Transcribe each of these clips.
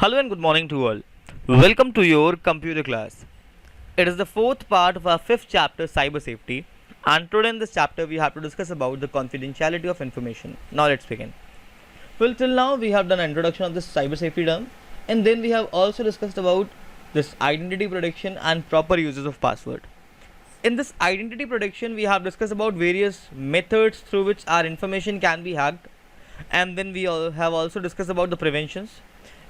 Hello and good morning to all. Welcome to your computer class. It is the fourth part of our fifth chapter, cyber safety, and today in this chapter we have to discuss about the confidentiality of information. Now let's begin. Well, till now we have done an introduction of this cyber safety term, and then we have also discussed about this identity protection and proper uses of password. In this identity protection, we have discussed about various methods through which our information can be hacked, and then we have also discussed about the preventions.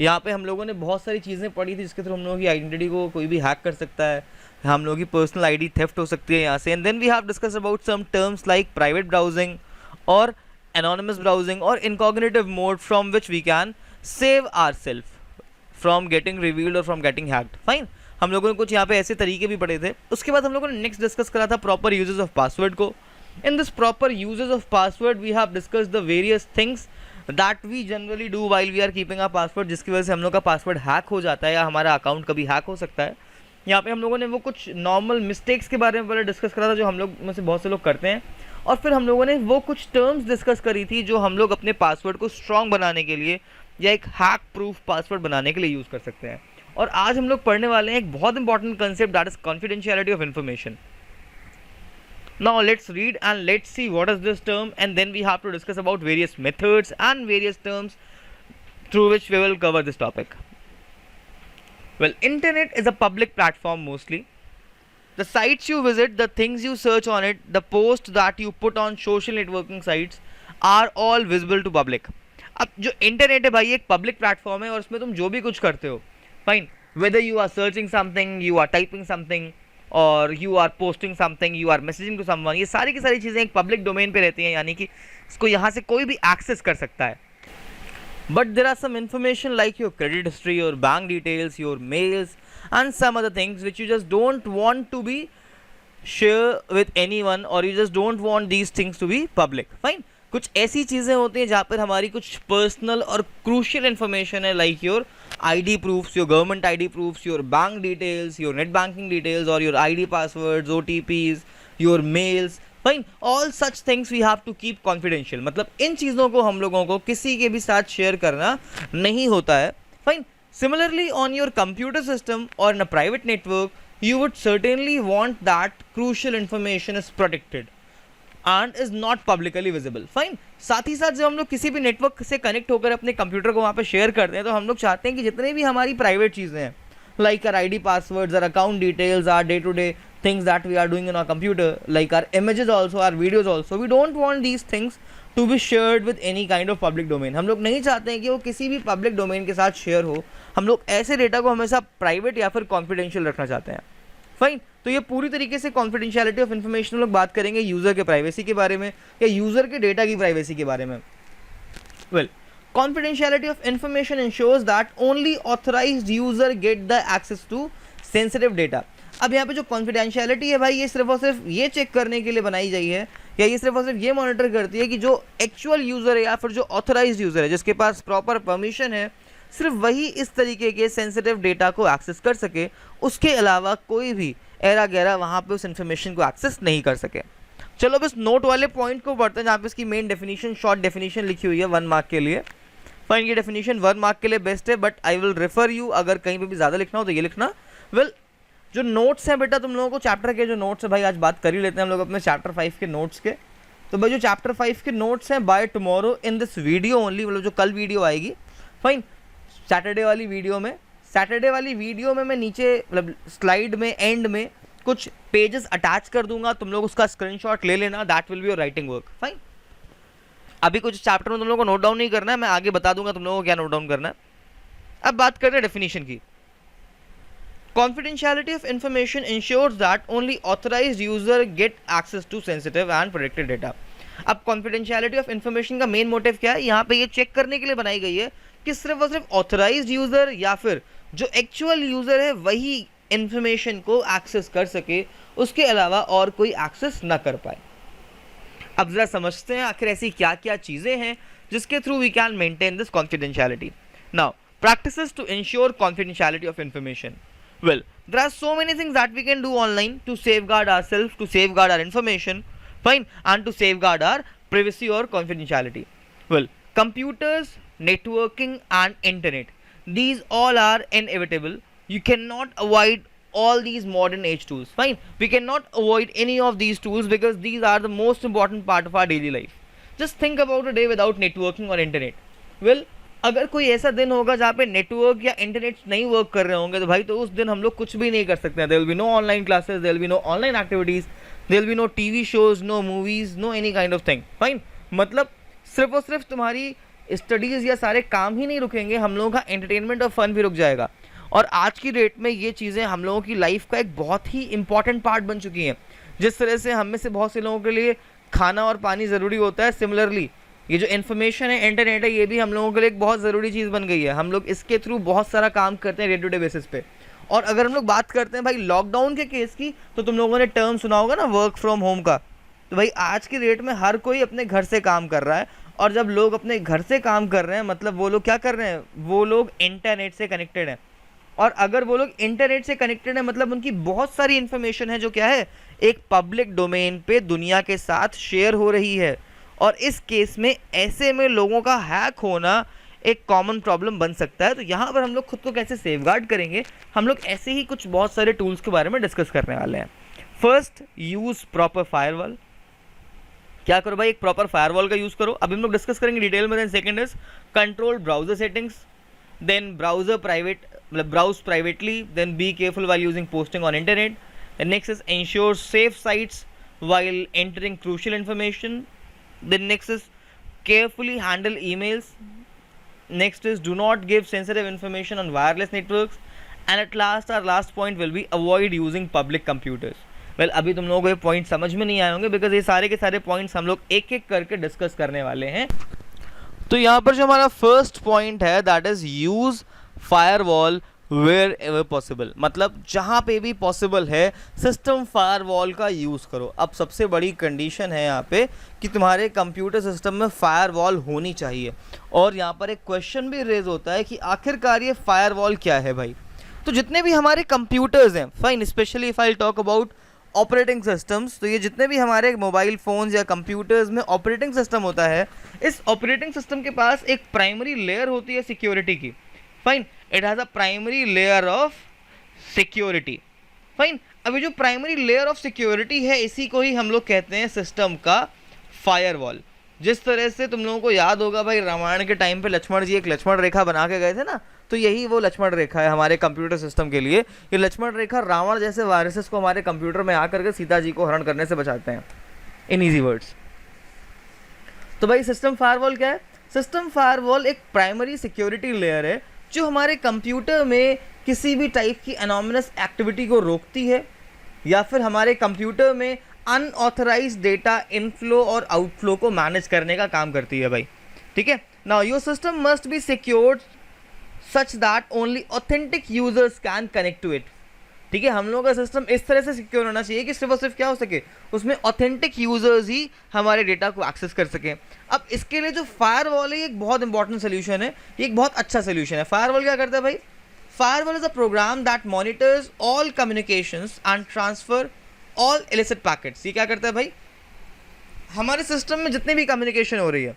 यहाँ पे हम लोगों ने बहुत सारी चीज़ें पढ़ी थी जिसके थ्रू हम लोगों की आइडेंटिटी को कोई भी हैक कर सकता है, हम लोगों की पर्सनल आईडी थेफ्ट हो सकती है यहाँ से. And then we have discuss about some terms like private browsing और एनोनिमस ब्राउजिंग और incognitive mode from which we can save our self from getting revealed और फ्रॉम गेटिंग हैक्ड. फाइन, हम लोगों ने कुछ यहाँ पे ऐसे तरीके भी पढ़े थे. उसके बाद हम लोगों ने नेक्स्ट डिस्कस करा था प्रॉपर यूजेस ऑफ पासवर्ड को. In this proper usages of password we have discuss the various things that we generally do while we are keeping our password, जिसकी वजह से हम लोग का पासवर्ड हैक हो जाता है या हमारा अकाउंट कभी हैक हो सकता है. यहाँ पे हम लोगों ने वो कुछ नॉर्मल मिस्टेक्स के बारे में पहले डिस्कस करा था जो हम लोग में से बहुत से लोग करते हैं, और फिर हम लोगों ने वो कुछ टर्म्स डिस्कस करी थी जो हम लोग अपने पासवर्ड को स्ट्रॉन्ग बनाने के लिए या एक हैक प्रूफ पासवर्ड बनाने के लिए यूज़ कर सकते हैं. और आज हम लोग पढ़ने वाले हैं एक बहुत important concept, that is confidentiality of information. Now let's read and let's see what is this term, and then we have to discuss about various methods and various terms through which we will cover this topic. Well, internet is a public platform mostly. The sites you visit, the things you search on it, the posts that you put on social networking sites are all visible to public. अब जो internet है भाई एक public platform है और उसमें तुम जो भी कुछ करते हो, fine, whether you are searching something, you are typing something और you are posting something, you are messaging to someone, ये सारी की सारी चीज़ें एक पब्लिक डोमेन पे रहती हैं, यानी कि इसको यहाँ से कोई भी एक्सेस कर सकता है. But there are some information like your credit history, your bank details, your mails and some other things which you just don't want to be share with anyone, और you just don't want these things to be public. Fine, कुछ ऐसी चीज़ें होती हैं जहाँ पर हमारी कुछ पर्सनल और क्रूशियल इन्फॉर्मेशन है, like your ID proofs, your government ID proofs, your bank details, your net banking details, or your ID passwords, OTPs, your mails. Fine, all such things we have to keep confidential. मतलब इन चीज़ों को हम लोगों को किसी के भी साथ शेयर करना नहीं होता है. Fine. Similarly, on your computer system or in a private network, you would certainly want that crucial information is protected and is not publicly visible. Fine. साथ ही साथ जब हम लोग किसी भी नेटवर्क से कनेक्ट होकर अपने कंप्यूटर को वहाँ पे शेयर करते हैं तो हम लोग चाहते हैं कि जितने भी हमारी प्राइवेट चीज़ें हैं, like our ID passwords, our account details, our day to day things that we are doing in our computer, like our images also, our videos also, we don't want these things to be shared with any kind of public domain. हम लोग नहीं चाहते हैं कि वो किसी भी public domain के साथ शेयर हो. हम लोग ऐसे डेटा को हमेशा प्राइवेट या फिर कॉन्फिडेंशियल रखना चाहते हैं. फाइन, तो ये पूरी तरीके से कॉन्फिडेंशियलिटी ऑफ इन्फॉर्मेशन लोग बात करेंगे यूज़र के प्राइवेसी के बारे में या यूज़र के डेटा की प्राइवेसी के बारे में. Well, confidentiality of information ensures that only authorized user get the access to sensitive data. अब यहाँ पे जो confidentiality है भाई, ये सिर्फ और सिर्फ ये चेक करने के लिए बनाई गई है या ये सिर्फ और सिर्फ ये मॉनिटर करती है कि जो एक्चुअल यूज़र है या फिर जो ऑथराइज्ड यूज़र है जिसके पास प्रॉपर परमिशन है, सिर्फ वही इस तरीके के सेंसिटिव डेटा को एक्सेस कर सके. उसके अलावा कोई भी एरा गैरा वहाँ पे उस इन्फॉर्मेशन को एक्सेस नहीं कर सके. चलो अब इस नोट वाले पॉइंट को पढ़ते हैं जहाँ पे इसकी मेन डेफिनेशन, शॉर्ट डेफिनेशन लिखी हुई है 1 मार्क के लिए. फाइन, ये डेफिनेशन 1 मार्क के लिए बेस्ट है, but I will refer you, अगर कहीं पे भी ज़्यादा लिखना हो तो ये लिखना. वेल, जो नोट्स हैं बेटा तुम लोगों को चैप्टर के जो नोट्स है भाई, आज बात कर ही लेते हैं हम लोग अपने चैप्टर 5 के नोट्स के. तो भाई जो चैप्टर 5 के नोट्स हैं, by tomorrow in this video only, मतलब जो कल वीडियो आएगी, फाइन, सैटरडे वाली वीडियो में मैं नीचे मतलब स्लाइड में एंड में कुछ पेजेस अटैच कर दूंगा, तुम लोग उसका स्क्रीनशॉट ले लेना, that will be your writing work. Fine, अभी कुछ चैप्टर में तुम लोगों को नोट डाउन नहीं करना है, मैं आगे बता दूंगा तुम लोगों को क्या नोट डाउन करना है. अब बात करते हैं डेफिनेशन की. Confidentiality of information ensures that only authorised user get access to sensitive and protected data. अब कॉन्फिडेंशियलिटी ऑफ इंफॉर्मेशन का मेन मोटिव क्या है, यहाँ पे ये चेक करने के लिए बनाई गई है कि सिर्फ और सिर्फ ऑथराइज्ड यूजर या फिर जो एक्चुअल यूजर है वही इंफॉर्मेशन को एक्सेस कर सके, उसके अलावा और कोई एक्सेस ना कर पाए. अब जरा समझते हैं आखिर ऐसी क्या क्या चीज़ें हैं जिसके through we can maintain this confidentiality. Now, practices to ensure confidentiality of information. Well, there are so many things that we can do online to safeguard ourselves, to safeguard our information, fine, and to safeguard our privacy or confidentiality. Well, computers, networking and internet, these all are inevitable. You cannot avoid all these modern age tools. Fine, we cannot avoid any of these tools because these are the most important part of our daily life. Just think about a day without networking or internet. Well, अगर कोई ऐसा दिन होगा जहाँ पे network या internet नहीं work कर रहे होंगे तो भाई तो उस दिन हम लोग कुछ भी नहीं कर सकते हैं. There will be no online classes, there will be no online activities, there will be no TV shows, no movies, no any kind of thing. Fine, मतलब सिर्फ और सिर्फ तुम्हारी स्टडीज़ या सारे काम ही नहीं रुकेंगे, हम लोगों का एंटरटेनमेंट और फन भी रुक जाएगा. और आज की डेट में ये चीज़ें हम लोगों की लाइफ का एक बहुत ही इंपॉर्टेंट पार्ट बन चुकी हैं. जिस तरह से हम में से बहुत से लोगों के लिए खाना और पानी ज़रूरी होता है, सिमिलरली ये जो इन्फॉर्मेशन है, इंटरनेट है, ये भी हम लोगों के लिए एक बहुत ज़रूरी चीज़ बन गई है. हम लोग इसके थ्रू बहुत सारा काम करते हैं डे टू डे बेसिस पे. और अगर हम लोग बात करते हैं भाई लॉकडाउन के केस की, तो तुम लोगों ने टर्म सुना होगा ना, वर्क फ्रॉम होम का. तो भाई आज की डेट में हर कोई अपने घर से काम कर रहा है. और जब लोग अपने घर से काम कर रहे हैं, मतलब वो लोग क्या कर रहे हैं, वो लोग इंटरनेट से कनेक्टेड हैं. और अगर वो लोग इंटरनेट से कनेक्टेड है, मतलब उनकी बहुत सारी इन्फॉर्मेशन है जो क्या है, एक पब्लिक डोमेन पे दुनिया के साथ शेयर हो रही है. और इस केस में ऐसे में लोगों का हैक होना एक कॉमन प्रॉब्लम बन सकता है. तो यहाँ पर हम लोग खुद को कैसे सेफगार्ड करेंगे, हम लोग ऐसे ही कुछ बहुत सारे टूल्स के बारे में डिस्कस करने वाले हैं. First, use proper firewall. क्या करो भाई, एक प्रॉपर फायरवॉल का यूज़ करो. अभी हम लोग डिस्कस करेंगे डिटेल में. Then second is control browser settings. Then browser private, मतलब browse privately. Then be careful while using posting on internet. Next is ensure safe sites while entering crucial information. Then next is carefully handle emails. Next is do not give sensitive information on wireless networks. And at last, our last point will be avoid using public computers. Well, अभी तुम लोगों को ये point समझ में नहीं आए होंगे बिकॉज ये सारे के सारे पॉइंट्स हम लोग एक एक करके डिस्कस करने वाले हैं. तो यहाँ पर जो हमारा फर्स्ट पॉइंट है that is use firewall wherever possible. मतलब जहाँ पे भी पॉसिबल है सिस्टम फायरवॉल का यूज़ करो. अब सबसे बड़ी कंडीशन है यहाँ पे कि तुम्हारे कंप्यूटर सिस्टम में फायरवॉल होनी चाहिए. और यहाँ पर एक क्वेश्चन भी रेज होता है कि आखिरकार ये फायरवॉल क्या है भाई. तो जितने भी हमारे कंप्यूटर्स हैं, fine, specially if I talk about operating systems, तो ये जितने भी हमारे मोबाइल फ़ोन्स या कंप्यूटर्स में ऑपरेटिंग सिस्टम होता है, इस ऑपरेटिंग सिस्टम के पास एक प्राइमरी लेयर होती है सिक्योरिटी की. Fine, it has a primary layer of security. Fine, अभी जो प्राइमरी लेयर ऑफ सिक्योरिटी है इसी को ही हम लोग कहते हैं सिस्टम का फायरवॉल. जिस तरह से तुम लोगों को याद होगा भाई, रामायण के टाइम पे लक्ष्मण जी एक लक्ष्मण रेखा बना के गए थे ना, तो यही वो लक्ष्मण रेखा है हमारे कंप्यूटर सिस्टम के लिए. ये लक्ष्मण रेखा रावण जैसे वायरसेस को हमारे कंप्यूटर में आकर के सीता जी को हरण करने से बचाते हैं, इन ईजी वर्ड्स. तो भाई सिस्टम फायरवॉल क्या है? सिस्टम फायरवॉल एक प्राइमरी सिक्योरिटी लेयर है जो हमारे कंप्यूटर में किसी भी टाइप की एनोमनस एक्टिविटी को रोकती है या फिर हमारे कंप्यूटर में अनऑथराइज्ड डेटा इनफ्लो और आउटफ्लो को मैनेज करने का काम करती है भाई. ठीक है. Now your system must be secured such that only authentic users can connect to it. ठीक है, हम लोगों का सिस्टम इस तरह से सिक्योर होना चाहिए कि सिर्फ और सिर्फ क्या हो सके, उसमें ऑथेंटिक यूजर्स ही हमारे डेटा को एक्सेस कर सकें. अब इसके लिए जो फायरवॉल है ये एक बहुत इंपॉर्टेंट सोल्यूशन है, ये एक बहुत अच्छा सोल्यूशन है. फायरवॉल क्या करता है भाई? Firewall is a program that monitors all communications and transfer all illicit packets. ये क्या करता है भाई? हमारे सिस्टम में जितनी भी कम्युनिकेशन हो रही है,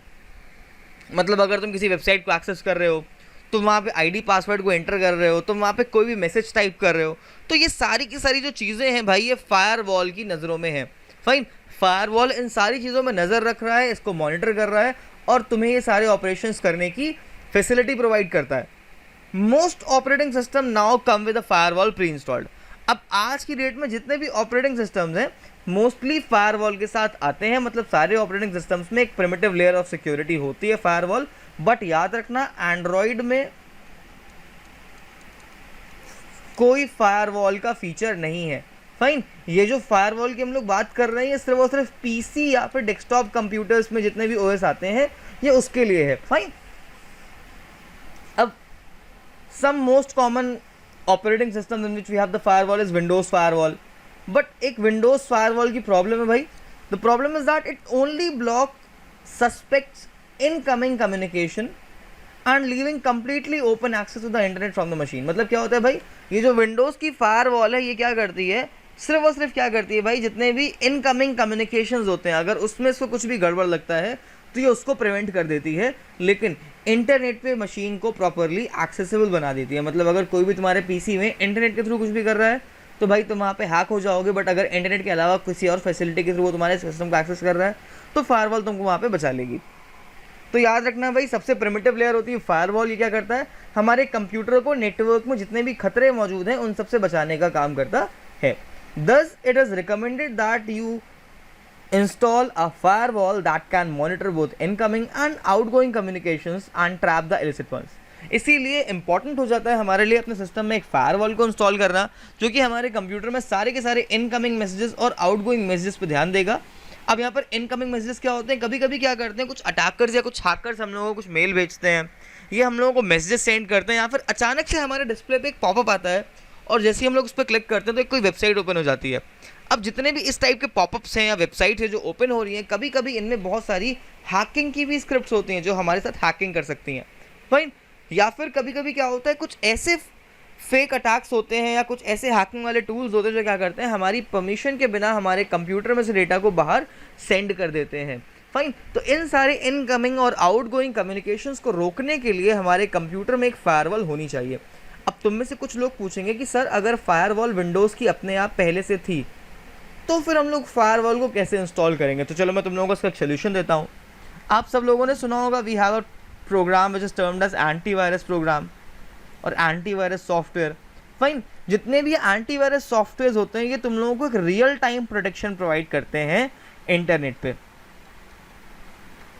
मतलब अगर तुम किसी वेबसाइट को एक्सेस कर रहे हो, तुम वहाँ पे आईडी पासवर्ड को एंटर कर रहे हो, तुम वहाँ पे कोई भी मैसेज टाइप कर रहे हो, तो ये सारी की सारी जो चीज़ें हैं भाई ये फायरवॉल की नज़रों में है. फाइन, फायरवॉल इन सारी चीज़ों में नज़र रख रहा है, इसको मॉनिटर कर रहा है और तुम्हें ये सारे ऑपरेशंस करने की फैसिलिटी प्रोवाइड करता है. Most operating system now come with a firewall pre installed. अब आज की डेट में जितने भी ऑपरेटिंग सिस्टम्स हैं मोस्टली फायरवॉल के साथ आते हैं. मतलब सारे ऑपरेटिंग सिस्टम्स में एक प्रिमिटिव लेयर ऑफ सिक्योरिटी होती है फायरवॉल. बट याद रखना, एंड्रॉयड में कोई फायरवॉल का फीचर नहीं है. फाइन, ये जो फायरवॉल की हम लोग बात कर रहे हैं ये सिर्फ और सिर्फ पीसी या फिर डेस्कटॉप कंप्यूटर्स में जितने भी ओएस आते हैं ये उसके लिए है. फाइन, अब some most common operating system in which we have the firewall is Windows firewall. But एक विंडोज फायरवॉल की प्रॉब्लम है भाई. The problem is that it only block suspects incoming communication and leaving completely open access to the internet from the machine. मतलब क्या होता है भाई, ये जो विंडोज़ की फायरवॉल है ये क्या करती है, सिर्फ और सिर्फ क्या करती है भाई, जितने भी इनकमिंग कम्युनिकेशंस होते हैं अगर उसमें इसको कुछ भी गड़बड़ लगता है तो ये उसको प्रिवेंट कर देती है, लेकिन इंटरनेट पे मशीन को प्रॉपरली एक्सेसिबल बना देती है। मतलब अगर कोई भी तुम्हारे पीसी में इंटरनेट के थ्रू कुछ भी कर रहा है तो भाई तुम वहाँ पे हैक हो जाओगे, बट अगर इंटरनेट के अलावा किसी और फैसिलिटी के थ्रू वो तुम्हारे सिस्टम को एक्सेस कर रहा है तो फायरवॉल तुमको वहाँ पे बचा लेगी। तो याद रखना भाई, सबसे प्रिमिटिव लेयर होती है फायरवॉल। ये क्या करता है, हमारे कंप्यूटर को नेटवर्क में जितने भी खतरे मौजूद हैं उन सबसे बचाने का काम करता है। Thus, it is recommended that you install a firewall that can monitor both incoming and outgoing communications and trap the illicit ones. इसीलिए इंपॉर्टेंट हो जाता है हमारे लिए अपने सिस्टम में एक फायरवॉल को इंस्टॉल करना, जो कि हमारे कंप्यूटर में सारे के सारे इनकमिंग मैसेजेस और आउटगोइंग मैसेजेस पे ध्यान देगा। अब यहाँ पर इनकमिंग मैसेजेस क्या होते हैं, कभी कभी क्या करते हैं कुछ अटैकर्स या कुछ हैकर्स हम लोगों को कुछ मेल भेजते हैं, ये हम लोगों को मैसेजेस सेंड करते हैं, या फिर अचानक से हमारे डिस्प्ले पे एक पॉपअप आता है और जैसे ही हम लोग उस पर क्लिक करते हैं तो एक कोई वेबसाइट ओपन हो जाती है। अब जितने भी इस टाइप के पॉपअप्स हैं या वेबसाइट है जो ओपन हो रही हैं, कभी कभी इनमें बहुत सारी हैकिंग की भी स्क्रिप्ट्स होती हैं जो हमारे साथ हैकिंग कर सकती हैं, फाइन। या फिर कभी कभी क्या होता है, कुछ ऐसे फेक अटैक्स होते हैं या कुछ ऐसे हैकिंग वाले टूल्स होते हैं जो क्या करते हैं, हमारी परमिशन के बिना हमारे कंप्यूटर में से डेटा को बाहर सेंड कर देते हैं, फाइन। तो इन सारे इनकमिंग और आउटगोइंग कम्युनिकेशंस को रोकने के लिए हमारे कंप्यूटर में एक फायरवॉल होनी चाहिए। अब तुम में से कुछ लोग पूछेंगे कि सर अगर फायरवॉल विंडोज़ की अपने आप पहले से थी तो फिर हम लोग फायरवॉल को कैसे इंस्टॉल करेंगे। तो चलो मैं तुम लोगों को इसका सोल्यूशन देता हूँ। आप सब लोगों ने सुना होगा we have a program which is termed as antivirus program और एंटीवायरस सॉफ्टवेयर, फाइन। जितने भी एंटीवायरस सॉफ्टवेयर होते हैं ये तुम लोगों को एक रियल टाइम प्रोटेक्शन प्रोवाइड करते हैं इंटरनेट पे,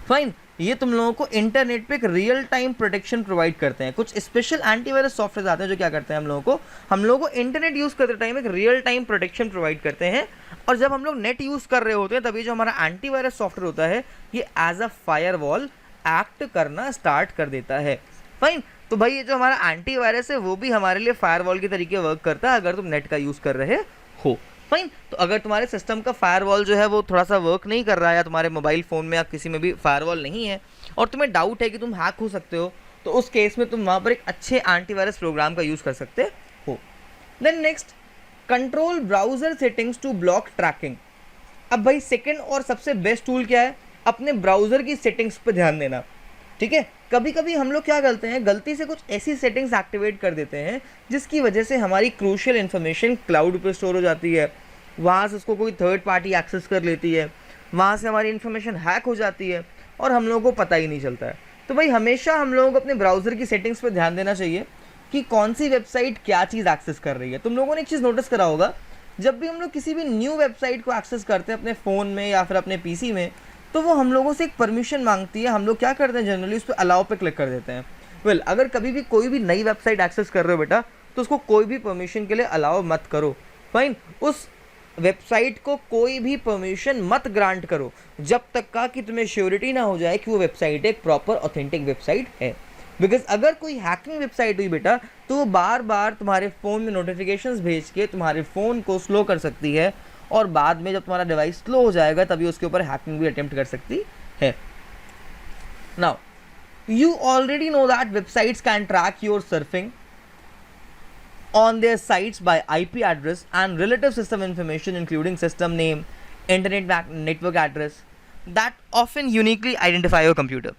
फाइन। ये तुम लोगों को इंटरनेट पे एक रियल टाइम प्रोटेक्शन प्रोवाइड करते हैं। कुछ स्पेशल एंटीवायरस सॉफ्टवेयर आते हैं जो क्या करते हैं, हम लोगों को इंटरनेट यूज़ करते टाइम एक रियल टाइम प्रोटेक्शन प्रोवाइड करते हैं। और जब हम लोग नेट यूज़ कर रहे होते हैं तभी जो हमारा एंटीवायरस सॉफ्टवेयर होता है ये एज अ फायरवॉल एक्ट करना स्टार्ट कर देता है, फाइन। तो भाई ये जो हमारा एंटीवायरस है वो भी हमारे लिए फायरवॉल के तरीके वर्क करता है अगर तुम नेट का यूज़ कर रहे हो, फाइन। तो अगर तुम्हारे सिस्टम का फायरवॉल जो है वो थोड़ा सा वर्क नहीं कर रहा है या तुम्हारे मोबाइल फ़ोन में या किसी में भी फायरवॉल नहीं है और तुम्हें डाउट है कि तुम हैक हो सकते हो, तो उस केस में तुम वहाँ पर एक अच्छे एंटीवायरस प्रोग्राम का यूज़ कर सकते हो। Then next, control browser settings to block tracking. अब भाई सेकंड और सबसे बेस्ट टूल क्या है, अपने ब्राउज़र की सेटिंग्स पर ध्यान देना, ठीक है। कभी कभी हम लोग क्या करते हैं, गलती से कुछ ऐसी सेटिंग्स एक्टिवेट कर देते हैं जिसकी वजह से हमारी क्रूशियल इन्फॉर्मेशन क्लाउड पर स्टोर हो जाती है, वहाँ से उसको कोई थर्ड पार्टी एक्सेस कर लेती है, वहाँ से हमारी इन्फॉर्मेशन हैक हो जाती है और हम लोगों को पता ही नहीं चलता है। तो भाई हमेशा हम लोगों को अपने ब्राउज़र की सेटिंग्स पर ध्यान देना चाहिए कि कौन सी वेबसाइट क्या चीज़ एक्सेस कर रही है। तुम लोगों ने एक चीज़ नोटिस करा होगा, जब भी हम लोग किसी भी न्यू वेबसाइट को एक्सेस करते हैं अपने फ़ोन में या फिर अपने पीसी में, तो वो हम लोगों से एक परमिशन मांगती है। हम लोग क्या करते हैं, जनरली उस पर अलाउ पे क्लिक कर देते हैं। वेल, अगर कभी भी कोई भी नई वेबसाइट एक्सेस कर रहे हो बेटा तो उसको कोई भी परमिशन के लिए अलाउ मत करो, फाइन। उस वेबसाइट को कोई भी परमिशन मत ग्रांट करो जब तक का कि तुम्हें श्योरिटी ना हो जाए कि वो वेबसाइट एक प्रॉपर ऑथेंटिक वेबसाइट है। बिकॉज अगर कोई हैकिंग वेबसाइट हुई बेटा तो वो बार बार तुम्हारे फ़ोन में नोटिफिकेशंस भेज के तुम्हारे फ़ोन को स्लो कर सकती है और बाद में जब तुम्हारा डिवाइस स्लो हो जाएगा तभी उसके ऊपर हैकिंग भी अटेम्प्ट कर सकती है। Now you already know that websites can track your surfing on their sites by IP address and relative system information including system name, internet network address that often uniquely identify your computer.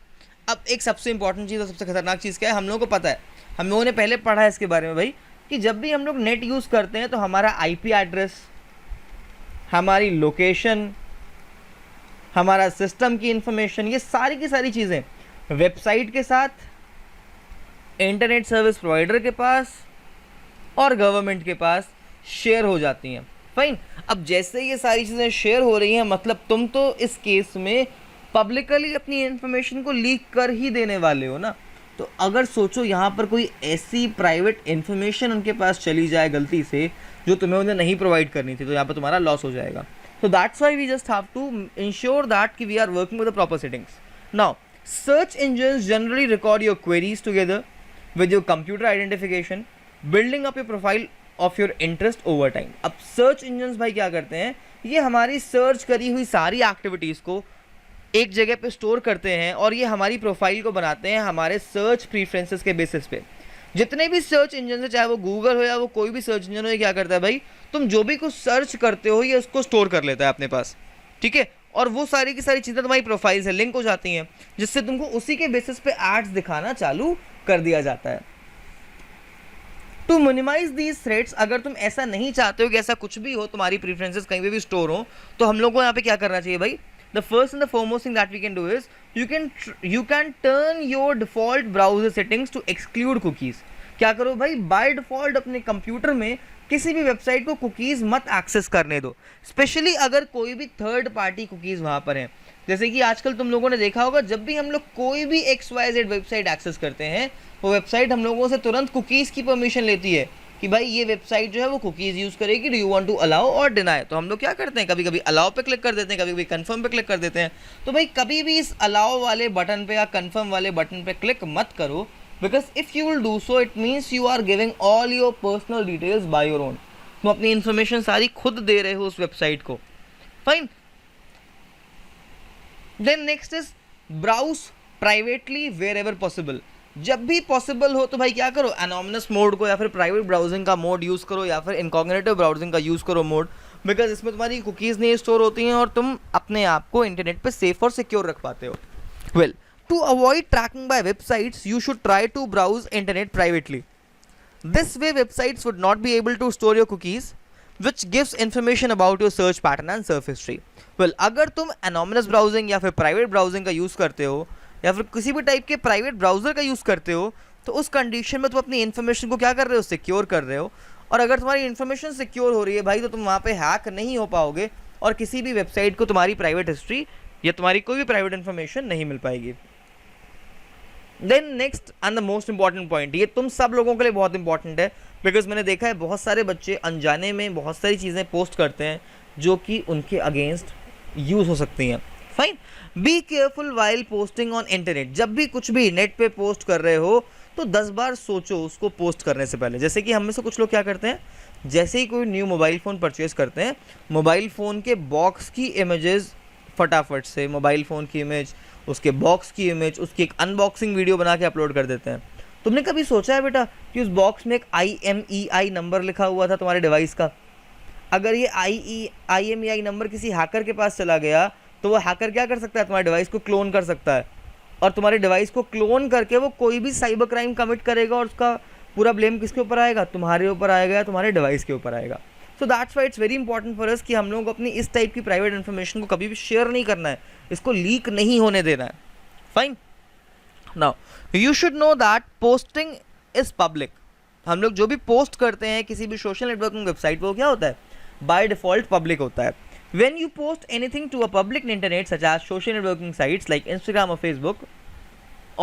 अब एक सबसे important चीज़ और सबसे खतरनाक चीज़ क्या है, हम लोगों को पता है, हम लोगों ने पहले पढ़ा है इसके बारे में भाई, कि जब भी हम लोग नेट यूज़ करते हैं तो हमारा IP एड्रेस, हमारी लोकेशन, हमारा सिस्टम की इंफॉर्मेशन, ये सारी की सारी चीज़ें वेबसाइट के साथ, इंटरनेट सर्विस प्रोवाइडर के पास और गवर्नमेंट के पास शेयर हो जाती हैं, फाइन। अब जैसे ये सारी चीज़ें शेयर हो रही हैं मतलब तुम तो इस केस में पब्लिकली अपनी इन्फॉर्मेशन को लीक कर ही देने वाले हो ना। तो अगर सोचो यहाँ पर कोई ऐसी प्राइवेट इन्फॉर्मेशन उनके पास चली जाए गलती से जो तुम्हें उन्हें नहीं प्रोवाइड करनी थी, तो यहाँ पर तुम्हारा लॉस हो जाएगा। तो that's why we just have to ensure that कि we are working with the proper settings. Now search engines generally record your queries together with your computer identification, building up your profile of your interest over time. अब search engines भाई क्या करते हैं, ये हमारी search करी हुई सारी एक्टिविटीज़ को एक जगह पे स्टोर करते हैं और ये हमारी प्रोफाइल को बनाते हैं हमारे सर्च प्रीफरेंसेस के बेसिस पे। जितने भी सर्च इंजन है, चाहे वो गूगल हो या वो कोई भी सर्च इंजन हो, ये क्या करता है भाई, तुम जो भी कुछ सर्च करते हो ये उसको स्टोर कर लेता है अपने पास, ठीक है। और वो सारी की सारी चीज़ें तुम्हारी प्रोफाइल से लिंक हो जाती हैं, जिससे तुमको उसी के बेसिस पे एड्स दिखाना चालू कर दिया जाता है। टू मिनिमाइज दीज थ्रेड्स, अगर तुम ऐसा नहीं चाहते हो कि ऐसा कुछ भी हो, तुम्हारी प्रेफरेंसेस कहीं पे भी स्टोर हो, तो हम लोग को यहाँ पे क्या करना चाहिए भाई? The first and the foremost thing that we can do is you can turn your default browser settings to exclude cookies। क्या करो भाई, बाय डिफॉल्ट अपने कंप्यूटर में किसी भी वेबसाइट को कुकीज़ मत एक्सेस करने दो, स्पेशली अगर कोई भी थर्ड पार्टी कुकीज़ वहाँ पर हैं। जैसे कि आजकल तुम लोगों ने देखा होगा, जब भी हम लोग कोई भी XYZ वेबसाइट एक्सेस करते हैं, वो वेबसाइट हम लोगों से तुरंत कुकीज़ की परमिशन लेती है कि भाई ये वेबसाइट जो है वो कुकीज़ यूज़ करेगी, do you want to allow और डिनाई। तो हम लोग क्या करते हैं, कभी कभी अलाउ पे क्लिक कर देते हैं, कभी कभी कन्फर्म पे क्लिक कर देते हैं। तो भाई कभी भी इस अलाउ वाले बटन पे या कन्फर्म वाले बटन पे क्लिक मत करो, because if you will do so it means you are giving all your personal details by your own. तुम अपनी इन्फॉर्मेशन सारी खुद दे रहे हो उस वेबसाइट को। Fine. Then next is browse privately wherever possible. जब भी पॉसिबल हो तो भाई क्या करो, एनोनिमस मोड को या फिर प्राइवेट ब्राउजिंग का मोड यूज़ करो या फिर इनकॉग्निटिव ब्राउजिंग का यूज़ करो मोड, बिकॉज इसमें तुम्हारी कुकीज़ नहीं स्टोर होती हैं और तुम अपने आप को इंटरनेट पे सेफ और सिक्योर रख पाते हो। Well, to avoid tracking by websites you should try to browse internet privately. This way websites would not be able to store your cookies, which gives information about your search pattern and surf history. Well, अगर तुम anonymous browsing या फिर private browsing का use करते हो या फिर किसी भी टाइप के प्राइवेट ब्राउज़र का यूज़ करते हो, तो उस कंडीशन में तुम अपनी इन्फॉर्मेशन को क्या कर रहे हो, सिक्योर कर रहे हो। और अगर तुम्हारी इन्फॉर्मेशन सिक्योर हो रही है भाई, तो तुम वहाँ पे हैक नहीं हो पाओगे और किसी भी वेबसाइट को तुम्हारी प्राइवेट हिस्ट्री या तुम्हारी कोई भी प्राइवेट इन्फॉर्मेशन नहीं मिल पाएगी। Then next and the most important point, ये तुम सब लोगों के लिए बहुत इंपॉर्टेंट है, बिकॉज मैंने देखा है बहुत सारे बच्चे अनजाने में बहुत सारी चीज़ें पोस्ट करते हैं जो कि उनके अगेंस्ट यूज़ हो सकती हैं। Fine. Be careful while posting on internet. जब भी कुछ भी नेट पे पोस्ट कर रहे हो तो 10 बार सोचो उसको पोस्ट करने से पहले। जैसे कि हम में से कुछ लोग क्या करते हैं, जैसे ही कोई न्यू मोबाइल फ़ोन परचेज़ करते हैं, मोबाइल फ़ोन के बॉक्स की इमेजेस फटाफट से, मोबाइल फ़ोन की इमेज, उसके बॉक्स की इमेज, उसकी एक अनबॉक्सिंग वीडियो बना के अपलोड कर देते हैं। तुमने कभी सोचा है बेटा कि उस बॉक्स में एक IMEI नंबर लिखा हुआ था तुम्हारे डिवाइस का? अगर ये IMEI नंबर किसी हैकर के पास चला गया तो वो हैकर क्या कर सकता है, तुम्हारे डिवाइस को क्लोन कर सकता है, और तुम्हारे डिवाइस को क्लोन करके वो कोई भी साइबर क्राइम कमिट करेगा और उसका पूरा ब्लेम किसके ऊपर आएगा, तुम्हारे ऊपर आएगा या तुम्हारे डिवाइस के ऊपर आएगा। So that's why it's very important for us कि हम लोग अपनी इस टाइप की प्राइवेट इन्फॉर्मेशन को कभी भी शेयर नहीं करना है, इसको लीक नहीं होने देना है। Fine. Now you should know that posting is public. हम लोग जो भी पोस्ट करते हैं किसी भी सोशल नेटवर्किंग वेबसाइट पर, वो क्या होता है, बाय डिफॉल्ट पब्लिक होता है। When you post anything to a public internet such as social networking sites like Instagram or Facebook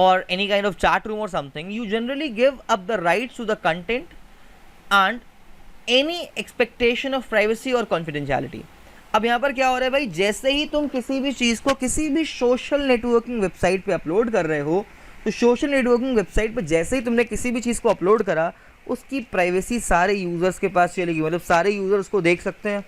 or any kind of chat room or something, you generally give up the rights to the content and any expectation of privacy or confidentiality। अब यहाँ पर क्या हो रहा है भाई, जैसे ही तुम किसी भी चीज़ को किसी भी सोशल नेटवर्किंग वेबसाइट पे अपलोड कर रहे हो, तो सोशल नेटवर्किंग वेबसाइट पे जैसे ही तुमने किसी भी चीज़ को अपलोड करा, उसकी प्राइवेसी सारे यूज़र्स के पास चलेगी, मतलब सारे यूज़र उसको देख सकते हैं।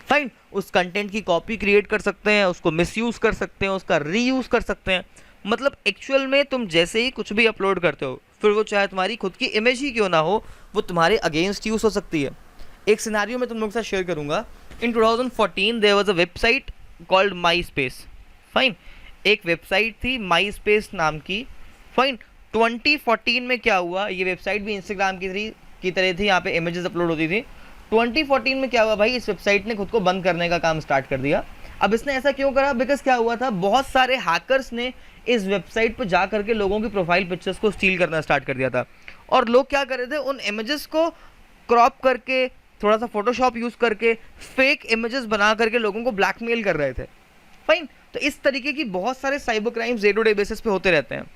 फाइन। उस कंटेंट की कॉपी क्रिएट कर सकते हैं, उसको मिसयूज़ कर सकते हैं, उसका रीयूज़ कर सकते हैं। मतलब एक्चुअल में तुम जैसे ही कुछ भी अपलोड करते हो, फिर वो चाहे तुम्हारी खुद की इमेज ही क्यों ना हो, वो तुम्हारे अगेंस्ट यूज़ हो सकती है। एक सिनेरियो में तुम लोग के साथ शेयर करूंगा। In 2014 there was a website called my space. Fine. एक वेबसाइट थी माई स्पेस नाम की। फाइन। 2014 में क्या हुआ, ये वेबसाइट भी इंस्टाग्राम की तरह थी, यहाँ पे इमेजेस अपलोड होती थी। 2014 में क्या हुआ भाई, इस वेबसाइट ने खुद को बंद करने का काम स्टार्ट कर दिया। अब इसने ऐसा क्यों करा, बिकॉज क्या हुआ था, बहुत सारे हैकर्स ने इस वेबसाइट पर जा करके लोगों की प्रोफाइल पिक्चर्स को स्टील करना स्टार्ट कर दिया था। और लोग क्या कर रहे थे, उन इमेजेस को क्रॉप करके, थोड़ा सा फोटोशॉप यूज़ करके फेक इमेजेस बना करके लोगों को ब्लैकमेल कर रहे थे। फाइन। तो इस तरीके की बहुत सारे cyber crimes day to day basis पे होते रहते हैं।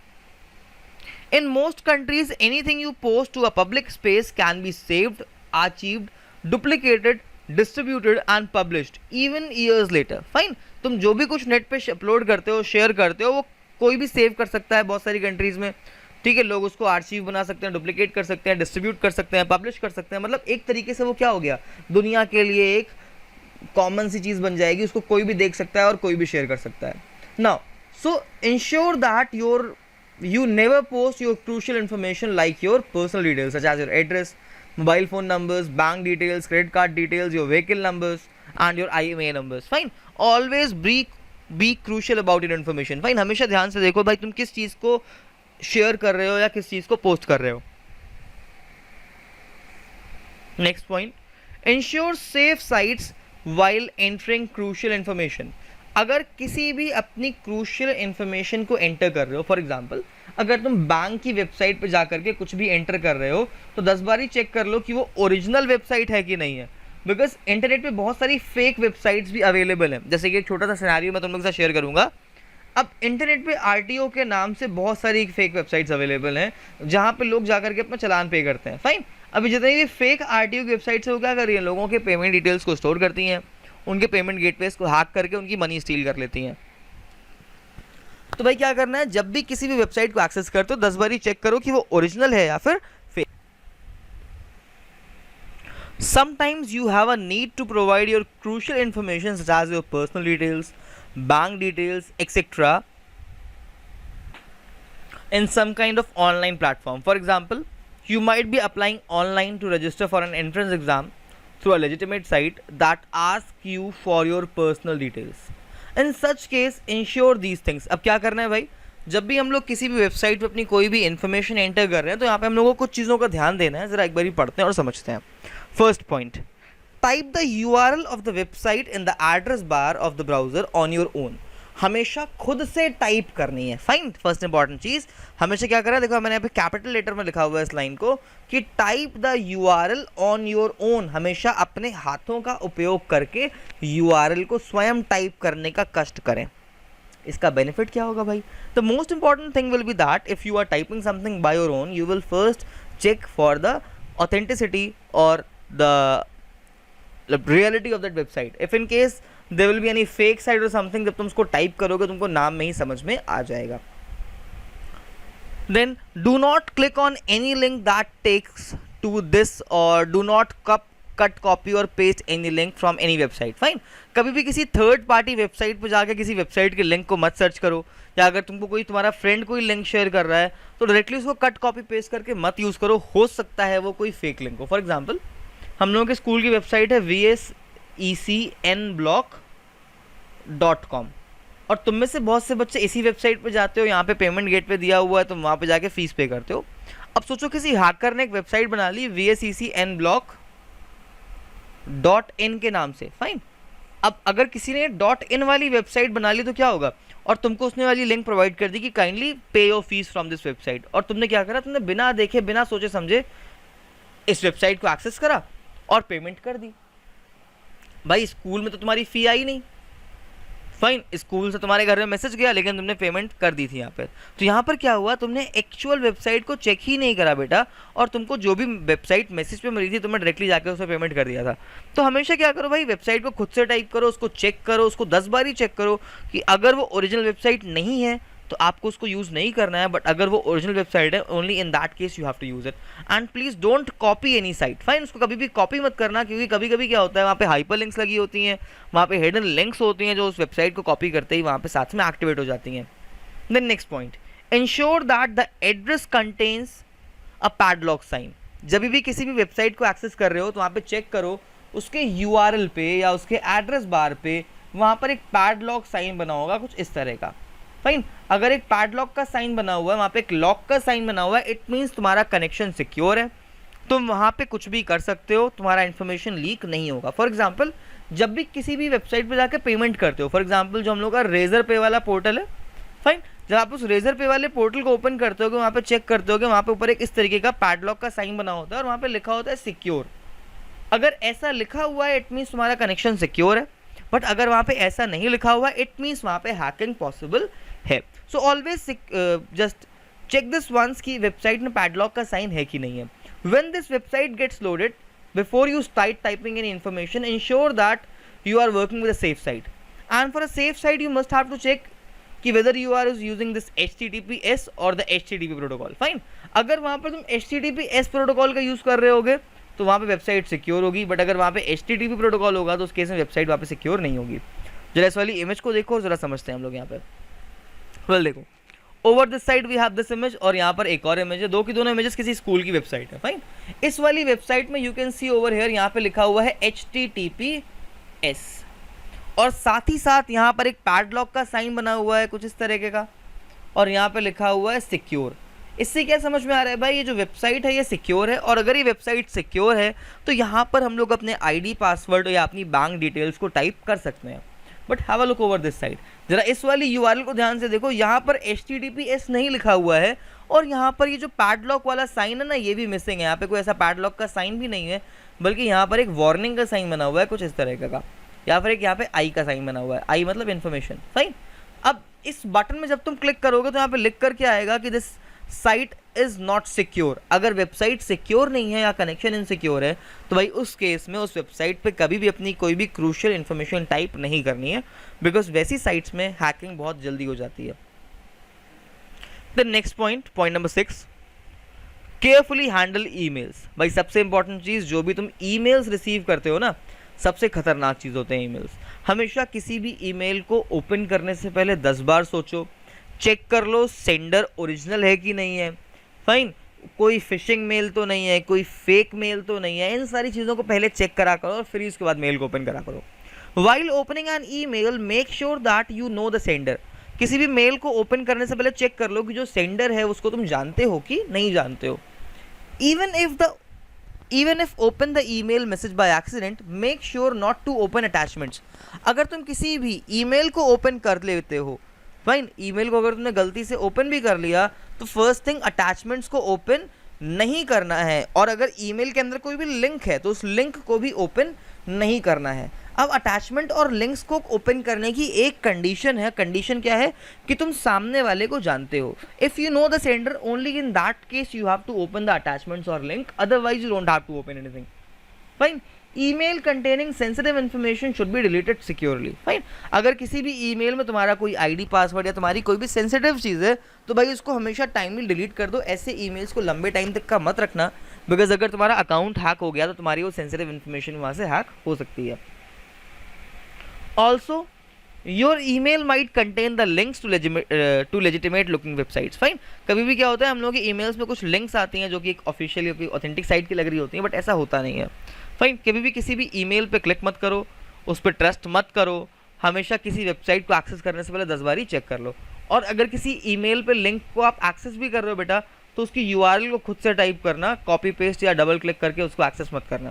In most countries anything you post to a public space can be saved, archived, duplicated, distributed and published even years later। Fine. तुम जो भी कुछ नेट पे अपलोड करते हो, शेयर करते हो, वो कोई भी सेव कर सकता है बहुत सारी कंट्रीज में। ठीक है, लोग उसको आर्चिव बना सकते हैं, डुप्लीकेट कर सकते हैं, डिस्ट्रीब्यूट कर सकते हैं, पब्लिश कर सकते हैं। मतलब एक तरीके से वो क्या हो गया, दुनिया के लिए एक कॉमन सी चीज़ बन जाएगी, उसको कोई भी देख सकता है और कोई भी शेयर कर सकता है। Now so ensure that you never post your crucial information like your personal details such as your address, mobile phone numbers, bank details, credit card details, your vehicle numbers and your IMEI numbers. Fine. Always be crucial about your information. Fine, हमेशा ध्यान से देखो भाई तुम किस चीज़ को share कर रहे हो या किस चीज़ को पोस्ट कर रहे हो। Next point, ensure safe sites while entering crucial information. अगर किसी भी अपनी क्रूशियल इन्फॉर्मेशन को एंटर कर रहे हो, फॉर एग्जांपल अगर तुम बैंक की वेबसाइट पर जा करके कुछ भी एंटर कर रहे हो तो 10 बार ही चेक कर लो कि वो ओरिजिनल वेबसाइट है कि नहीं है, बिकॉज इंटरनेट पे बहुत सारी फेक वेबसाइट्स भी अवेलेबल हैं। जैसे कि एक छोटा सा सिनेरियो मैं तुम लोग के साथ शेयर करूंगा। अब इंटरनेट पे आरटीओ के नाम से बहुत सारी फेक वेबसाइट्स अवेलेबल हैं जहाँ पे लोग जाकर के अपना चालान पे करते हैं। फाइन, अभी जितनी भी फेक आरटीओ की वेबसाइट्स है वो क्या कर रही है, लोगों के पेमेंट डिटेल्स को स्टोर करती हैं, उनके पेमेंट गेटवेज को हैक करके उनकी मनी स्टील कर लेती हैं। तो भाई क्या करना है, जब भी किसी भी वेबसाइट को एक्सेस करते हो 10 बार ही चेक करो कि वो ओरिजिनल है या फिर fake. Sometimes you have a need to provide your crucial information such as your personal details, bank details, etc. in some kind of online platform. For example, you might be applying online to register for an entrance exam through a legitimate site that asks you for your personal details. In such case, ensure these things. अब क्या करना है भाई, जब भी हम लोग किसी भी वेबसाइट पे अपनी कोई भी इन्फॉर्मेशन एंटर कर रहे हैं तो यहाँ पे हम लोगों को कुछ चीज़ों का ध्यान देना है। ज़रा एक बार पढ़ते हैं और समझते हैं। First point, type the URL of the website in the address bar of the browser on your own. हमेशा खुद से टाइप करनी है। फाइन, फर्स्ट इंपॉर्टेंट चीज़ हमेशा क्या करा, देखो मैंने यहाँ पे कैपिटल लेटर में लिखा हुआ है इस लाइन को कि type the URL on your own. हमेशा अपने हाथों का उपयोग करके URL को स्वयं टाइप करने का कष्ट करें। इसका बेनिफिट क्या होगा भाई, the most important thing will be that if you are typing something by your own you will first check for the authenticity और the reality of that website. If in case there will be any fake site or something, जब तुम उसको type करोगे तुमको नाम में ही समझ में आ जाएगा। Then do not click on any link that takes to this or do not cut copy or paste any link from any website. Fine, कभी भी किसी थर्ड पार्टी वेबसाइट पर जाकर किसी वेबसाइट के लिंक को मत सर्च करो, या अगर तुमको कोई तुम्हारा फ्रेंड कोई लिंक शेयर कर रहा है तो डायरेक्टली उसको कट कॉपी पेस्ट करके मत यूज़ करो, हो सकता है वो कोई फेक लिंक हो। फॉर एग्जाम्पल हम लोगों के स्कूल की वेबसाइट है vsecenblock.com और तुम में से बहुत से बच्चे इसी वेबसाइट पे जाते हो, यहाँ पे पेमेंट गेट पे दिया हुआ है, तुम वहाँ पे जाके फीस पे करते हो। अब सोचो किसी हैकर ने एक वेबसाइट बना ली vsecenblock.in के नाम से। फाइन, अब अगर किसी ने .in वाली वेबसाइट बना ली तो क्या होगा, और तुमको उसने वाली लिंक प्रोवाइड कर दी कि काइंडली पे your fees from this website, और तुमने क्या करा, तुमने बिना देखे बिना सोचे समझे इस वेबसाइट को एक्सेस करा और पेमेंट कर दी। भाई स्कूल में तो तुम्हारी फ़ी आई नहीं, फाइन, स्कूल से तुम्हारे घर में मैसेज गया लेकिन तुमने पेमेंट कर दी थी यहाँ पर। तो यहाँ पर क्या हुआ, तुमने एक्चुअल वेबसाइट को चेक ही नहीं करा बेटा, और तुमको जो भी वेबसाइट मैसेज पे मिली थी तुमने डायरेक्टली जाकर उस पर पेमेंट कर दिया था। तो हमेशा क्या करो भाई, वेबसाइट को खुद से टाइप करो, उसको चेक करो, उसको 10 बार ही चेक करो कि अगर वो ओरिजिनल वेबसाइट नहीं है तो आपको उसको यूज़ नहीं करना है, बट अगर वो ओरिजिनल वेबसाइट है only in that case you have to use it. And please don't copy any site. Fine, उसको कभी भी कॉपी मत करना, क्योंकि कभी कभी क्या होता है वहाँ पे हाइपर लिंक्स लगी होती हैं, वहाँ पे हिडन लिंक्स होती हैं जो उस वेबसाइट को कॉपी करते ही वहाँ पे साथ में एक्टिवेट हो जाती हैं। Then next point, ensure that the address contains a padlock sign. जब भी किसी भी वेबसाइट को एक्सेस कर रहे हो तो वहाँ पे चेक करो उसके URL पे या उसके एड्रेस बार पे वहाँ पर एक पैडलॉक साइन बना होगा कुछ इस तरह का। फाइन, अगर एक पैडलॉक का साइन बना हुआ है, वहाँ पे एक लॉक का साइन बना हुआ है, इट मीन्स तुम्हारा कनेक्शन सिक्योर है, तुम वहाँ पे कुछ भी कर सकते हो, तुम्हारा इन्फॉर्मेशन लीक नहीं होगा। फॉर एग्जांपल जब भी किसी भी वेबसाइट पे जाकर पेमेंट करते हो, फॉर एग्जांपल जो हम लोग का रेजर पे वाला पोर्टल है, फाइन, जब आप उस रेजर पे वाले पोर्टल को ओपन करते हो वहाँ पे चेक करते हो वहाँ पे ऊपर एक इस तरीके का पैडलॉक का साइन बना होता है और वहाँ पे लिखा होता है सिक्योर। अगर ऐसा लिखा हुआ है इट मीन्स तुम्हारा कनेक्शन सिक्योर है, बट अगर वहाँ पे ऐसा नहीं लिखा हुआ है इट मीन्स वहाँ पे हैकिंग पॉसिबल है। So always just check this once कि वेबसाइट में पैडलॉक का साइन है कि नहीं है। When this website gets loaded, before you start typing any information, ensure that you are working with a safe site, and for a safe site you must have to check कि whether you are using this HTTPS or the HTTP protocol. Fine, अगर वहाँ पर तुम HTTPS protocol का use कर रहे होगे तो वहाँ पे वेबसाइट सिक्योर होगी, बट अगर वहाँ पे HTTP प्रोटोकॉल होगा तो उस केस में वेबसाइट वहाँ पे सिक्योर नहीं होगी। जरा इस वाली इमेज को देखो और जरा समझते हैं हम लोग यहाँ पर। वेल देखो, over this side we have this image और यहाँ पर एक और इमेज है, दो की दोनों इमेजेस किसी स्कूल की वेबसाइट है। फाइन, इस वाली वेबसाइट में you can see over here यहाँ पे लिखा हुआ है HTTPS और साथ ही साथ यहाँ पर एक पैडलॉक का साइन बना हुआ है कुछ इस तरीके का, और यहाँ पे लिखा हुआ है सिक्योर। इससे क्या समझ में आ रहा है भाई, ये जो वेबसाइट है ये सिक्योर है, और अगर ये वेबसाइट सिक्योर है तो यहाँ पर हम लोग अपने आईडी पासवर्ड या अपनी बैंक डिटेल्स को टाइप कर सकते हैं। But have a look over this side, जरा इस वाली यूआरएल को ध्यान से देखो, यहाँ पर HTTPS नहीं लिखा हुआ है, और यहाँ पर ये जो पैडलॉक वाला साइन है ना ये भी मिसिंग है। यहाँ पे कोई ऐसा पैडलॉक का साइन भी नहीं है, बल्कि यहाँ पर एक वार्निंग का साइन बना हुआ है कुछ इस तरह का, या फिर एक यहाँ पे आई का साइन बना हुआ है, आई मतलब इन्फॉर्मेशन। फाइन, अब इस बटन में जब तुम क्लिक करोगे तो यहाँ पे लिख कर क्या आएगा कि this site is not secure. अगर वेबसाइट सिक्योर नहीं है या कनेक्शन इनसिक्योर है तो भाई उस केस में उस वेबसाइट पे कभी भी अपनी कोई भी क्रूशियल इन्फॉर्मेशन टाइप नहीं करनी है, बिकॉज वैसी साइट्स में हैकिंग बहुत जल्दी हो जाती है। The next point number 6, carefully handle emails. भाई सबसे इंपॉर्टेंट चीज़, जो भी तुम ईमेल्स रिसीव करते हो ना, सबसे खतरनाक चीज़ होते हैं ईमेल्स। हमेशा किसी भी ईमेल को ओपन करने से पहले 10 बार सोचो, चेक कर लो सेंडर ओरिजिनल है कि नहीं है। फाइन, कोई फिशिंग मेल तो नहीं है, कोई फेक मेल तो नहीं है, इन सारी चीज़ों को पहले चेक करा करो और फिर उसके बाद मेल को ओपन करा करो। While opening N email make sure that you know the sender. किसी भी मेल को ओपन करने से पहले चेक कर लो कि जो सेंडर है उसको तुम जानते हो कि नहीं जानते हो। Even if open the email message by accident, make sure not to open attachments. अगर तुम किसी भी ईमेल को ओपन कर लेते हो, फाइन, ईमेल को अगर तुमने गलती से ओपन भी कर लिया तो फर्स्ट थिंग अटैचमेंट्स को ओपन नहीं करना है, और अगर ईमेल के अंदर कोई भी लिंक है तो उस लिंक को भी ओपन नहीं करना है। अब अटैचमेंट और लिंक्स को ओपन करने की एक कंडीशन है। कंडीशन क्या है कि तुम सामने वाले को जानते हो। If you know the sender, only in that case you have to open the attachments और link, otherwise you don't have to open anything. Fine, email containing sensitive information should be deleted securely. Fine, अगर किसी भी email में तुम्हारा कोई ID password या तुम्हारी कोई भी सेंसिटिव चीज़ है तो भाई उसको हमेशा टाइमली डिलीट कर दो। ऐसे ईमेल्स को लंबे टाइम तक का मत रखना, बिकॉज अगर तुम्हारा अकाउंट हैक हो गया तो तुम्हारी वो सेंसिटिव इन्फॉर्मेशन वहाँ से हैक हो सकती है। Also, your email might contain the links to legitimate looking websites. Fine, कभी भी क्या होता है, हम लोगों के ईमेल्स में कुछ लिंक्स आती हैं जो कि एक ऑफिशियल या कोई ऑथेंटिक साइट की लग रही होती हैं, बट ऐसा होता नहीं है। फाइन, कभी भी किसी भी ईमेल पे क्लिक मत करो, उस पर ट्रस्ट मत करो। हमेशा किसी वेबसाइट को एक्सेस करने से पहले 10 बार ही चेक कर लो, और अगर किसी ईमेल पे लिंक को आप एक्सेस भी कर रहे हो बेटा तो उसकी यूआरएल को खुद से टाइप करना, कॉपी पेस्ट या डबल क्लिक करके उसको एक्सेस मत करना।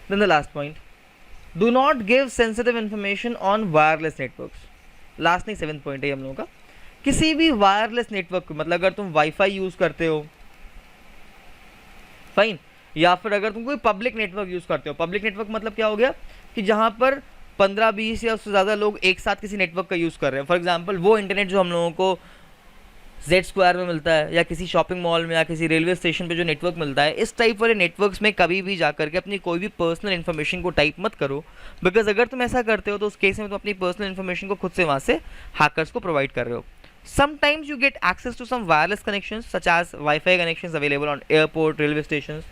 Then the last point, do not give sensitive information on wireless networks. Last नहीं, 7th पॉइंट है हम लोगों का। किसी भी वायरलेस नेटवर्क, मतलब अगर तुम वाईफाई यूज़ करते हो, फाइन, या फिर अगर तुम कोई पब्लिक नेटवर्क यूज़ करते हो। पब्लिक नेटवर्क मतलब क्या हो गया कि जहाँ पर 15-20 या उससे ज़्यादा लोग एक साथ किसी नेटवर्क का यूज़ कर रहे हैं। फॉर एग्जाम्पल वो इंटरनेट जो हम लोगों को Z² में मिलता है, या किसी शॉपिंग मॉल में, या किसी रेलवे स्टेशन पे जो नेटवर्क मिलता है, इस टाइप वाले नेटवर्क्स में कभी भी जाकर के अपनी कोई भी पर्सनल इन्फॉर्मेशन को टाइप मत करो, बिकॉज अगर तुम ऐसा करते हो तो उस केस में तुम अपनी पर्सनल इन्फॉर्मेशन को खुद से वहाँ से हैकर्स को प्रोवाइड कर रहे हो। Sometimes you get access to some wireless connections such as wifi connections available on airport, railway stations.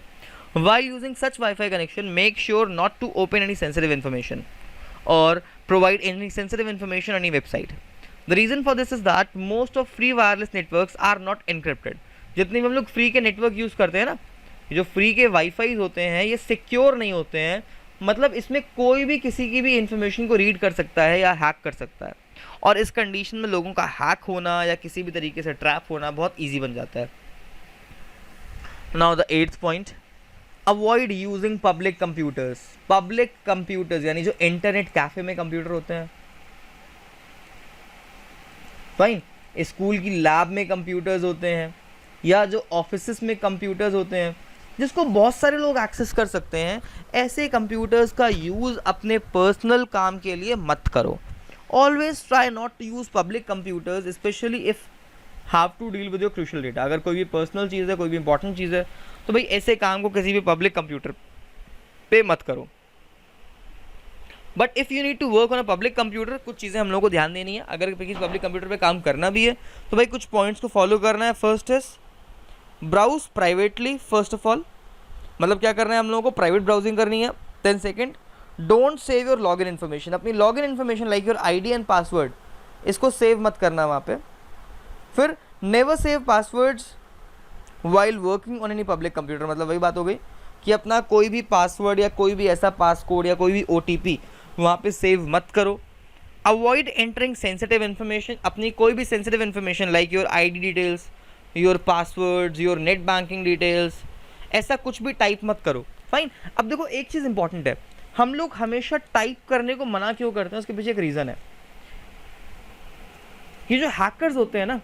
While using such Wi-Fi connection, make sure not to open any sensitive information or provide any sensitive information on any website. The reason for this is that most of free wireless networks are not encrypted. जितने भी हम लोग free के network use करते हैं ना, जो free के वाईफाई होते हैं ये सिक्योर नहीं होते हैं, मतलब इसमें कोई भी किसी की भी इंफॉर्मेशन को रीड कर सकता है या हैक कर सकता है, और इस कंडीशन में लोगों का हैक होना या किसी भी तरीके से ट्रैप होना बहुत ईजी बन जाता है। Now the 8th point, avoid using public computers. Public computers यानी जो इंटरनेट कैफे में कंप्यूटर होते हैं, फाइन, स्कूल की लैब में कंप्यूटर्स होते हैं, या जो ऑफिस में कंप्यूटर्स होते हैं जिसको बहुत सारे लोग एक्सेस कर सकते हैं, ऐसे कंप्यूटर्स का यूज़ अपने पर्सनल काम के लिए मत करो। Always try not to use public computers, specially if have to deal with your crucial data. अगर कोई भी पर्सनल चीज़ है, कोई भी इंपॉर्टेंट चीज़ है, तो भाई ऐसे काम को किसी भी पब्लिक कंप्यूटर पे मत करो। But if you need to work on a public computer, कुछ चीज़ें हम लोग को ध्यान देनी है। अगर किसी पब्लिक कंप्यूटर पे काम करना भी है तो भाई कुछ पॉइंट्स को फॉलो करना है। First is browse privately, first of all, मतलब क्या करना है हम लोगों को, प्राइवेट ब्राउजिंग करनी है। Then second, don't save your login information. अपनी login information like your ID and password, इसको सेव मत करना वहाँ पे। फिर never save passwords while working on any public computer, मतलब वही बात हो गई कि अपना कोई भी पासवर्ड या कोई भी ऐसा पासकोड या कोई भी OTP वहाँ पे सेव मत करो। अवॉइड एंटरिंग सेंसिटिव इन्फॉर्मेशन, अपनी कोई भी sensitive information like your ID details, your passwords, your net banking details, ऐसा कुछ भी टाइप मत करो। फाइन। अब देखो एक चीज़ इंपॉर्टेंट है, हम लोग हमेशा टाइप करने को मना क्यों करते हैं, उसके पीछे एक रीज़न है। ये जो हैकर्स होते हैं ना,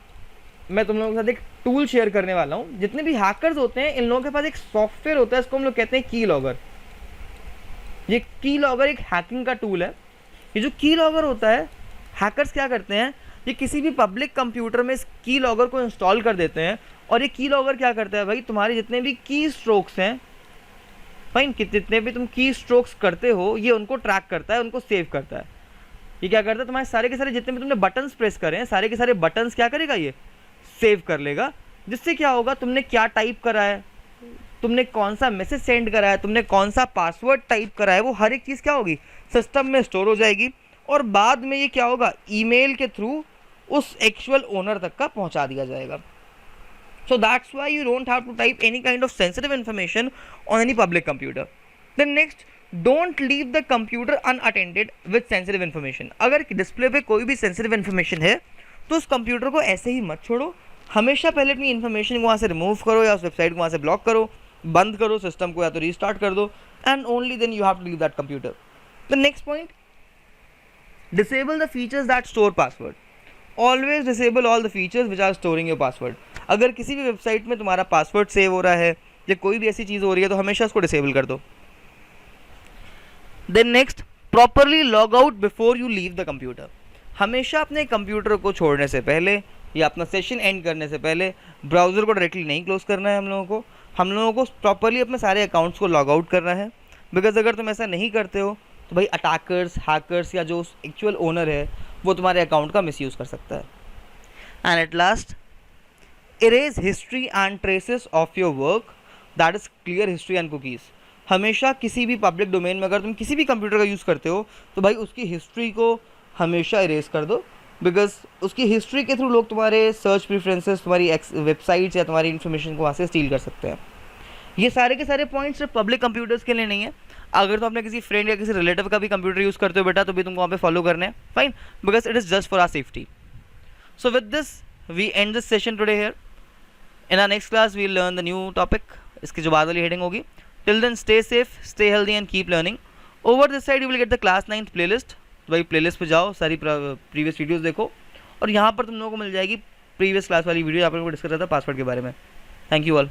मैं तुम लोगों के साथ एक टूल शेयर करने वाला हूँ। जितने भी हैकर्स होते हैं इन लोगों के पास एक सॉफ्टवेयर होता है, इसको हम लोग कहते हैं की लॉगर। ये की लॉगर एक हैकिंग का टूल है। ये जो की लॉगर होता है, हैकर्स क्या करते हैं, ये किसी भी पब्लिक कंप्यूटर में इस की लॉगर को इंस्टॉल कर देते हैं। और ये की लॉगर क्या करता है भाई, तुम्हारे जितने भी की स्ट्रोक्स हैं, फाइन, जितने भी तुम की स्ट्रोक्स करते हो, ये उनको ट्रैक करता है, उनको सेव करता है। ये क्या करता है, तुम्हारे सारे के सारे जितने भी तुमने बटन्स प्रेस करे हैं, सारे के सारे बटन्स क्या करेगा, ये सेव कर लेगा। जिससे क्या होगा, तुमने क्या टाइप करा है, तुमने कौन सा मैसेज सेंड करा है, तुमने कौन सा पासवर्ड टाइप करा है, वो हर एक चीज़ क्या होगी, सिस्टम में स्टोर हो जाएगी। और बाद में ये क्या होगा, ईमेल के थ्रू उस एक्चुअल ओनर तक का पहुंचा दिया जाएगा। So that's why you don't have to type any kind of sensitive information on any public computer. Then next, don't leave the computer unattended with sensitive information. अगर display पे कोई भी सेंसिटिव इन्फॉर्मेशन है तो उस कंप्यूटर को ऐसे ही मत छोड़ो, हमेशा पहले अपनी इन्फॉर्मेशन को वहाँ से रिमूव करो या उस वेबसाइट को वहाँ से ब्लॉक करो, बंद करो सिस्टम को या तो रीस्टार्ट कर दो, and only then you have to leave that computer. The next point, disable the features that store password. Always disable all the features which are storing your password. अगर किसी भी वेबसाइट में तुम्हारा पासवर्ड सेव हो रहा है या कोई भी ऐसी चीज़ हो रही है तो हमेशा उसको डिसेबल कर दो। Then next, properly log out before you leave the computer. हमेशा अपने कंप्यूटर को छोड़ने से पहले या अपना सेशन एंड करने से पहले ब्राउज़र को डायरेक्टली नहीं क्लोज करना है। हम लोगों को प्रॉपरली अपने सारे अकाउंट्स को लॉग आउट करना है। बिकॉज अगर तुम ऐसा नहीं करते हो तो भाई अटैकर्स, हैकर्स या जो एक्चुअल ओनर है वो तुम्हारे अकाउंट का मिसयूज़ कर सकता है। And at last, erase history and traces of your work, that is clear history and cookies. हमेशा किसी भी पब्लिक डोमेन में अगर तुम किसी भी कंप्यूटर का यूज़ करते हो तो भाई उसकी हिस्ट्री को हमेशा इरेज कर दो। बिकॉज उसकी हिस्ट्री के थ्रू लोग तुम्हारे सर्च प्रेफरेंसेस, तुम्हारी वेबसाइट्स या तुम्हारी इन्फॉर्मेशन को वहाँ से स्टील कर सकते हैं। ये सारे के सारे पॉइंट्स सिर्फ पब्लिक कंप्यूटर्स के लिए नहीं है। अगर तुम अपने किसी फ्रेंड या किसी रिलेटिव का भी कंप्यूटर यूज़ करते हो बेटा तो भी तुमको वहाँ पे फॉलो करना है, fine, because it is just for our safety. So with this we end this session today here. In our next class, we'll learn the new topic. इसकी जो बाद वाली heading होगी. Till then, stay safe, stay healthy, and keep learning. Over this side, you will get the class 9th playlist. तो भाई playlist पे जाओ, सारी previous videos देखो, और यहाँ पर तुम लोगों को मिल जाएगी previous class वाली वीडियो, आप लोगों को डिस्कस करता था पासवर्ड के बारे में। Thank you all.